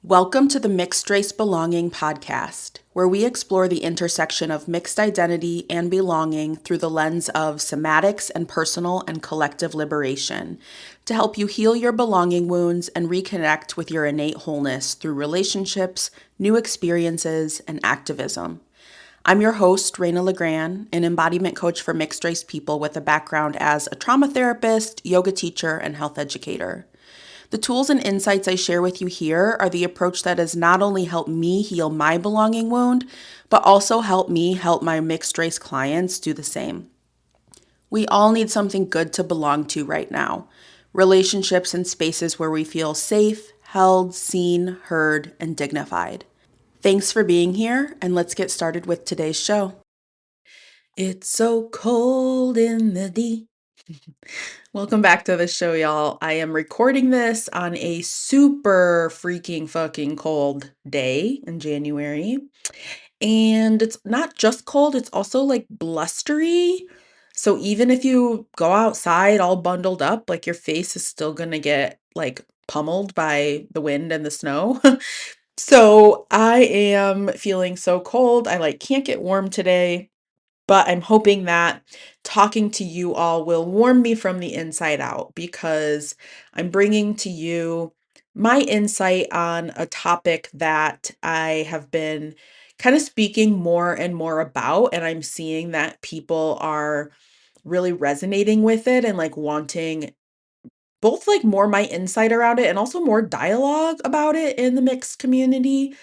Welcome to the Mixed Race Belonging podcast, where we explore the intersection of mixed identity and belonging through the lens of somatics and personal and collective liberation to help you heal your belonging wounds and reconnect with your innate wholeness through relationships, new experiences, and activism. I'm your host, Raina LaGrand, an embodiment coach for mixed race people with a background as a trauma therapist, yoga teacher, and health educator. The tools and insights I share with you here are the approach that has not only helped me heal my belonging wound, but also helped me help my mixed race clients do the same. We all need something good to belong to right now. Relationships and spaces where we feel safe, held, seen, heard, and dignified. Thanks for being here, and let's get started with today's show. It's so cold in the D. Welcome back to the show, y'all. I am recording this on a super freaking fucking cold day in January. And it's not just cold, it's also like blustery. So even if you go outside all bundled up, like your face is still gonna get like pummeled by the wind and the snow. So I am feeling so cold. I like can't get warm today. But I'm hoping that talking to you all will warm me from the inside out because I'm bringing to you my insight on a topic that I have been kind of speaking more and more about. And I'm seeing that people are really resonating with it and like wanting both like more my insight around it and also more dialogue about it in the mixed community.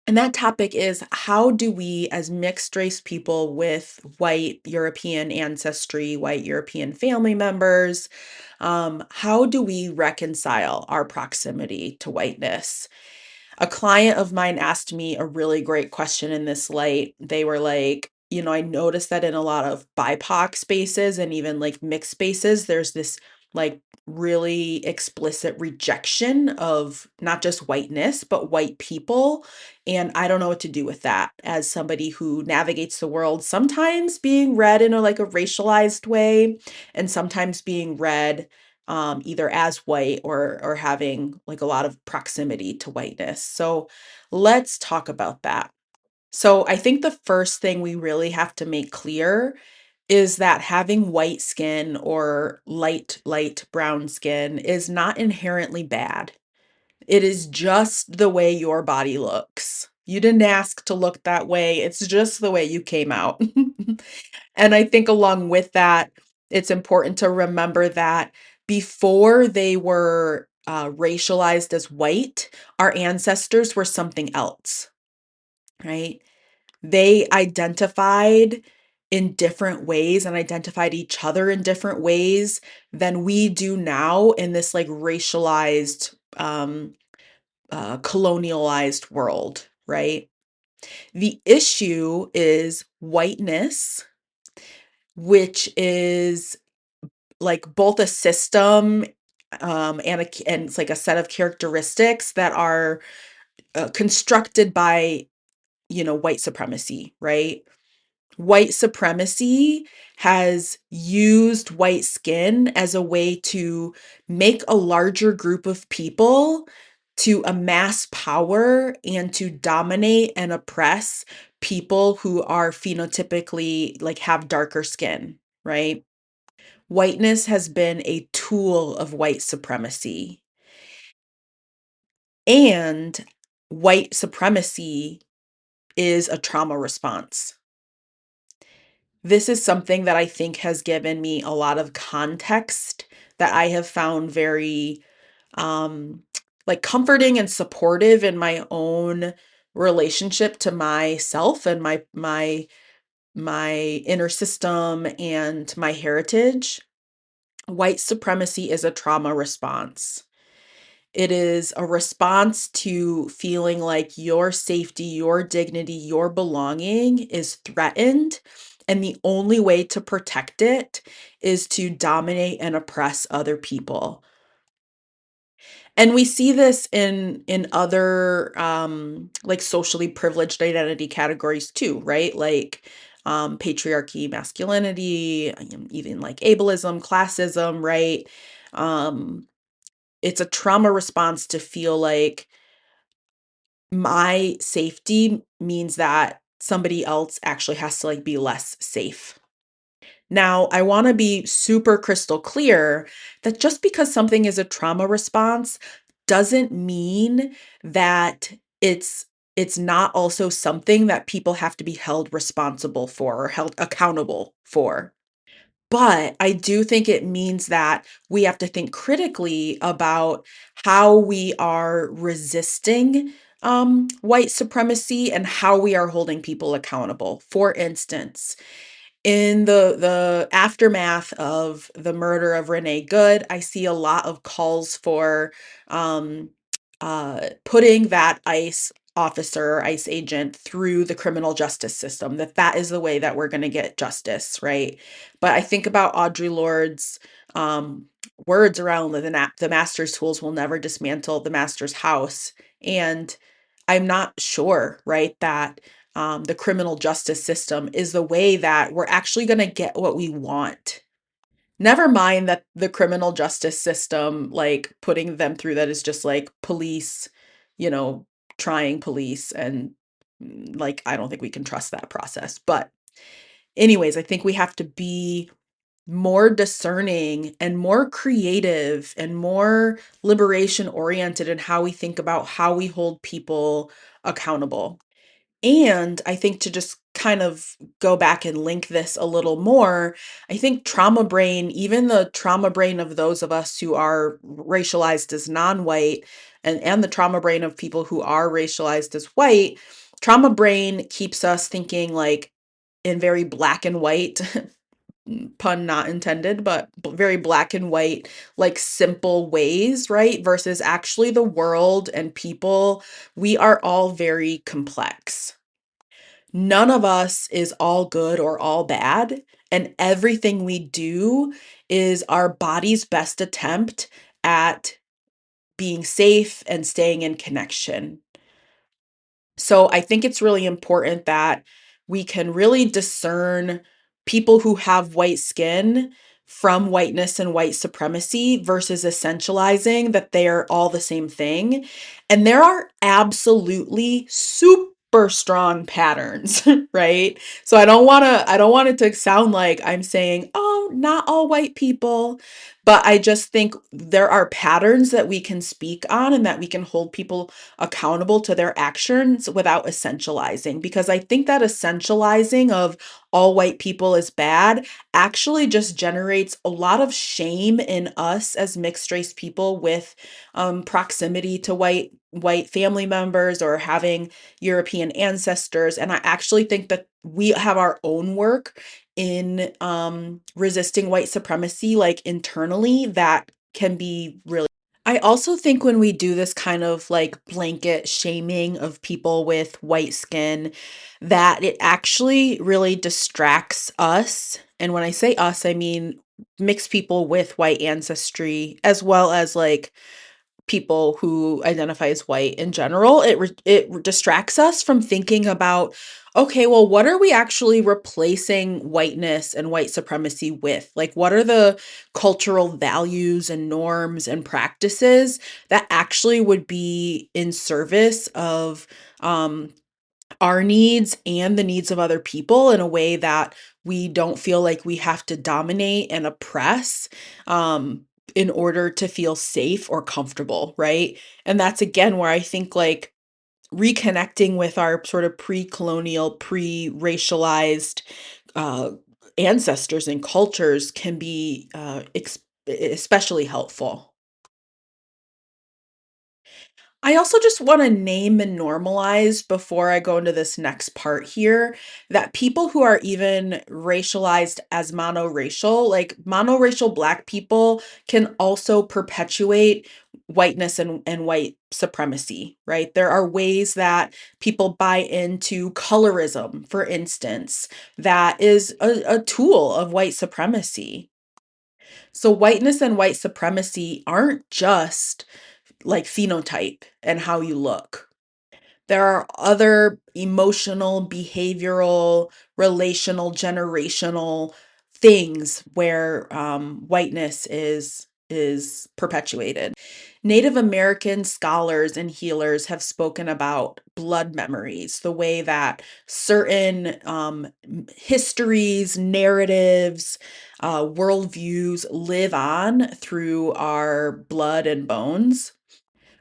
And that topic is, how do we, as mixed race people with white European ancestry, white European family members, how do we reconcile our proximity to whiteness? A client of mine asked me a really great question in this light. They were like, I noticed that in a lot of BIPOC spaces and even like mixed spaces, there's this like really explicit rejection of not just whiteness, but white people. And I don't know what to do with that as somebody who navigates the world, sometimes being read in a like a racialized way and sometimes being read either as white or having like a lot of proximity to whiteness. So let's talk about that. So I think the first thing we really have to make clear is that having white skin or light brown skin is not inherently bad. It is just the way your body looks. You didn't ask to look that way. It's just the way you came out. And I think along with that, it's important to remember that before they were racialized as white, our ancestors were something else, right? They identified in different ways and identified each other in different ways than we do now in this like racialized, colonialized world, right? The issue is whiteness, which is like both a system and it's like a set of characteristics that are constructed by white supremacy, right? White supremacy has used white skin as a way to make a larger group of people to amass power and to dominate and oppress people who are phenotypically like have darker skin, right? Whiteness has been a tool of white supremacy, and white supremacy is a trauma response. This is something that I think has given me a lot of context that I have found very um like comforting and supportive in my own relationship to myself and my inner system and my heritage. White supremacy is a trauma response. It is a response to feeling like your safety, your dignity, your belonging is threatened. And the only way to protect it is to dominate and oppress other people. And we see this in other like socially privileged identity categories too, right? Like patriarchy, masculinity, even like ableism, classism, right? Um, it's a trauma response to feel like my safety means that somebody else actually has to like be less safe. Now, I want to be super crystal clear that just because something is a trauma response doesn't mean that it's not also something that people have to be held responsible for or held accountable for. But I do think it means that we have to think critically about how we are resisting white supremacy and how we are holding people accountable. For instance, in the aftermath of the murder of Renee Good, I see a lot of calls for um, putting that ICE officer, ICE agent through the criminal justice system, that is the way that we're going to get justice, right? But I think about Audre Lorde's um, words around the master's tools will never dismantle the master's house. And I'm not sure, right, that the criminal justice system is the way that we're actually going to get what we want. Never mind that the criminal justice system, like putting them through that is just like police, you know, trying police. And like, I don't think we can trust that process. But, anyways, I think we have to be more discerning and more creative and more liberation oriented in how we think about how we hold people accountable. And I think to just kind of go back and link this a little more, I think trauma brain, even the trauma brain of those of us who are racialized as non-white and the trauma brain of people who are racialized as white, trauma brain keeps us thinking like in very black and white, pun not intended, but very black and white, like simple ways, right? Versus actually the world and people, we are all very complex. None of us is all good or all bad, and everything we do is our body's best attempt at being safe and staying in connection. So I think it's really important that we can really discern people who have white skin from whiteness and white supremacy versus essentializing that they are all the same thing. And there are absolutely super strong patterns, right? So I don't want it to sound like I'm saying, "Oh, not all white people." But I just think there are patterns that we can speak on and that we can hold people accountable to their actions without essentializing, because I think that essentializing of all white people is bad actually just generates a lot of shame in us as mixed race people with proximity to white family members or having European ancestors. And I actually think that we have our own work in resisting white supremacy, like internally, that can be really. I also think when we do this kind of like blanket shaming of people with white skin, that it actually really distracts us. And when I say us, I mean mixed people with white ancestry, as well as like people who identify as white in general. It distracts us from thinking about, okay, well, what are we actually replacing whiteness and white supremacy with? Like, what are the cultural values and norms and practices that actually would be in service of um, our needs and the needs of other people in a way that we don't feel like we have to dominate and oppress in order to feel safe or comfortable, right? And that's again where I think like reconnecting with our sort of pre-colonial, pre-racialized uh, ancestors and cultures can be especially helpful. I also just want to name and normalize before I go into this next part here that people who are even racialized as monoracial, like monoracial Black people, can also perpetuate whiteness and white supremacy, right? There are ways that people buy into colorism, for instance, that is a tool of white supremacy. So, whiteness and white supremacy aren't just like phenotype and how you look. There are other emotional, behavioral, relational, generational things where whiteness is perpetuated. Native American scholars and healers have spoken about blood memories, the way that certain histories, narratives, worldviews live on through our blood and bones.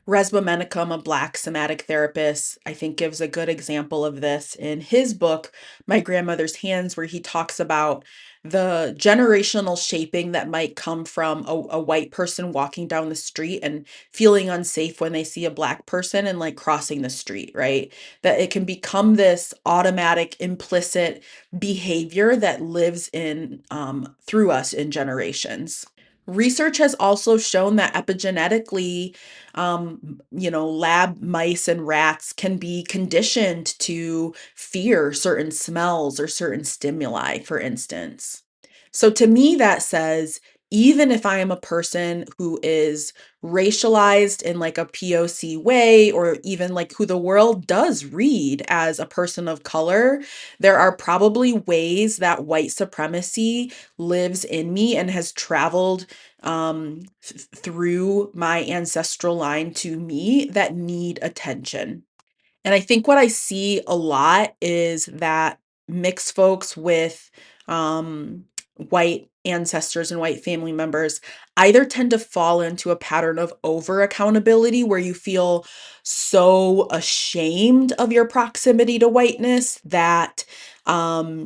Resba Menakem, a Black somatic therapist, I think gives a good example of this in his book, My Grandmother's Hands, where he talks about the generational shaping that might come from a white person walking down the street and feeling unsafe when they see a Black person and like crossing the street, right? That it can become this automatic, implicit behavior that lives in through us in generations. Research has also shown that epigenetically, lab mice and rats can be conditioned to fear certain smells or certain stimuli, for instance. So to me, that says, even if I am a person who is racialized in like a POC way, or even like who the world does read as a person of color, there are probably ways that white supremacy lives in me and has traveled through my ancestral line to me that need attention. And I think what I see a lot is that mixed folks with white ancestors and white family members either tend to fall into a pattern of over accountability where you feel so ashamed of your proximity to whiteness that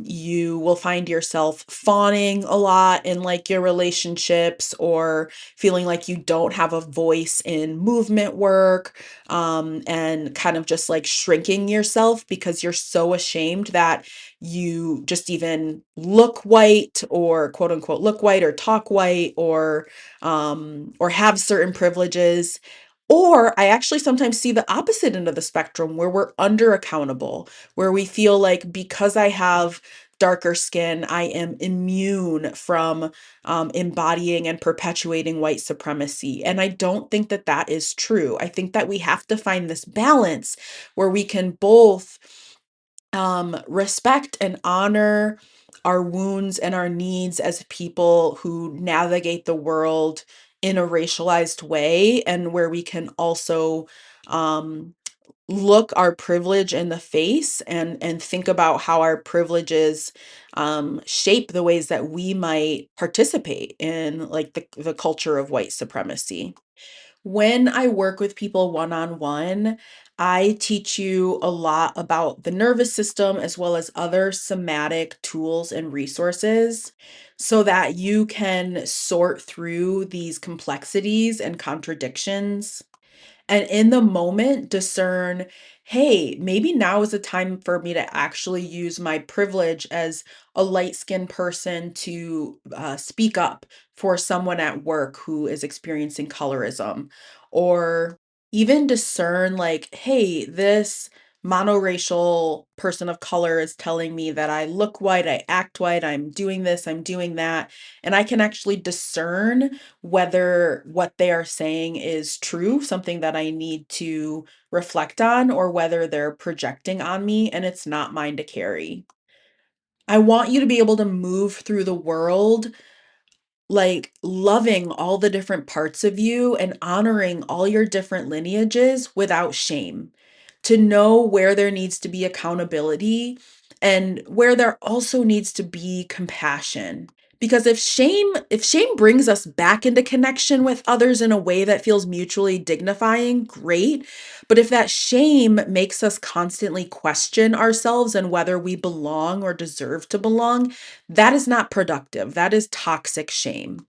you will find yourself fawning a lot in like your relationships, or feeling like you don't have a voice in movement work, and kind of just like shrinking yourself because you're so ashamed that you just even look white, or quote unquote look white, or talk white, or have certain privileges. Or I actually sometimes see the opposite end of the spectrum where we're under accountable, where we feel like because I have darker skin, I am immune from embodying and perpetuating white supremacy. And I don't think that that is true. I think that we have to find this balance where we can both respect and honor our wounds and our needs as people who navigate the world in a racialized way, and where we can also um, look our privilege in the face and think about how our privileges shape the ways that we might participate in like the culture of white supremacy. When I work with people one-on-one, I teach you a lot about the nervous system as well as other somatic tools and resources so that you can sort through these complexities and contradictions, and in the moment discern, hey, maybe now is the time for me to actually use my privilege as a light-skinned person to speak up for someone at work who is experiencing colorism. Or even discern like, hey, this monoracial person of color is telling me that I look white, I act white, I'm doing this, I'm doing that, and I can actually discern whether what they are saying is true, something that I need to reflect on, or whether they're projecting on me and it's not mine to carry. I want you to be able to move through the world like loving all the different parts of you and honoring all your different lineages without shame, to know where there needs to be accountability and where there also needs to be compassion. Because if shame brings us back into connection with others in a way that feels mutually dignifying, great. But if that shame makes us constantly question ourselves and whether we belong or deserve to belong, that is not productive. That is toxic shame.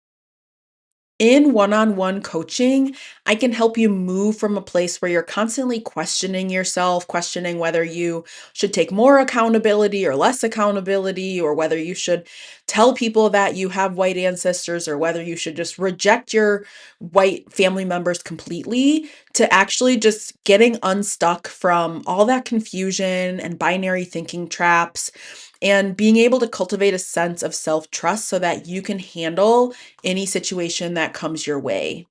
In one-on-one coaching, I can help you move from a place where you're constantly questioning yourself, questioning whether you should take more accountability or less accountability, or whether you should tell people that you have white ancestors, or whether you should just reject your white family members completely, to actually just getting unstuck from all that confusion and binary thinking traps, and being able to cultivate a sense of self-trust so that you can handle any situation that comes your way.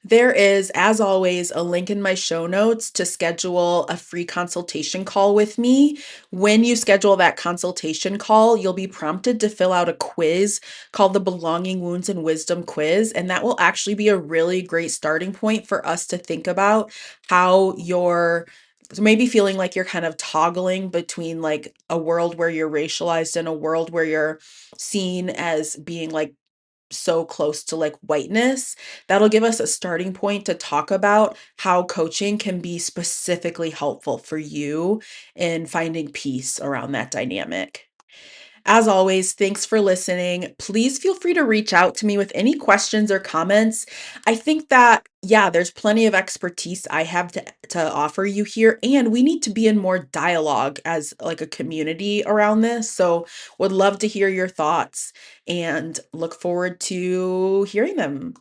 There is, as always, a link in my show notes to schedule a free consultation call with me. When you schedule that consultation call, you'll be prompted to fill out a quiz called the Belonging, Wounds, and Wisdom Quiz. And that will actually be a really great starting point for us to think about how you're maybe feeling like you're kind of toggling between like a world where you're racialized and a world where you're seen as being like so close to like whiteness. That'll give us a starting point to talk about how coaching can be specifically helpful for you in finding peace around that dynamic. As always, thanks for listening. Please feel free to reach out to me with any questions or comments. I think that, yeah, there's plenty of expertise I have to offer you here, and we need to be in more dialogue as like a community around this. So, would love to hear your thoughts and look forward to hearing them.